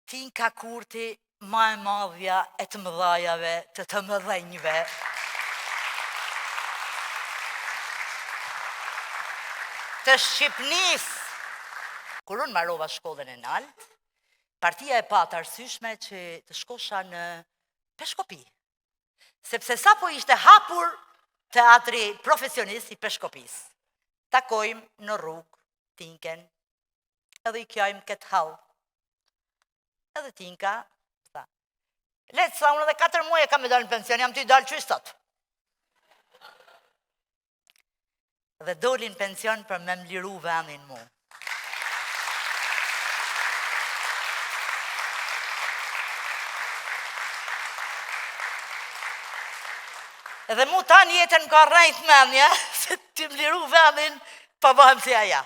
Tinka Kurti, ma e madhja e të mëdhajave, të mëdhenjve. Të Shqipnis. Kur unë marrova shkollën e nalt, partia e patë arsyeshme që të shkosha në Peshkopi. Sepse sa po ishte hapur teatri profesionist i Peshkopis. Takojmë në rrugë Tinken, edhe i kjajmë këtë hall. Edhe Tinka, tha, letë sa unë edhe 4 muaj e kam me dalë në pension, jam ty dalë qysh sot. Dhe doli në pension për me mliru vendin mu. Edhe mu tani jetën ka rrejt menja, se ti mliru vendin, pa bëhem si aja.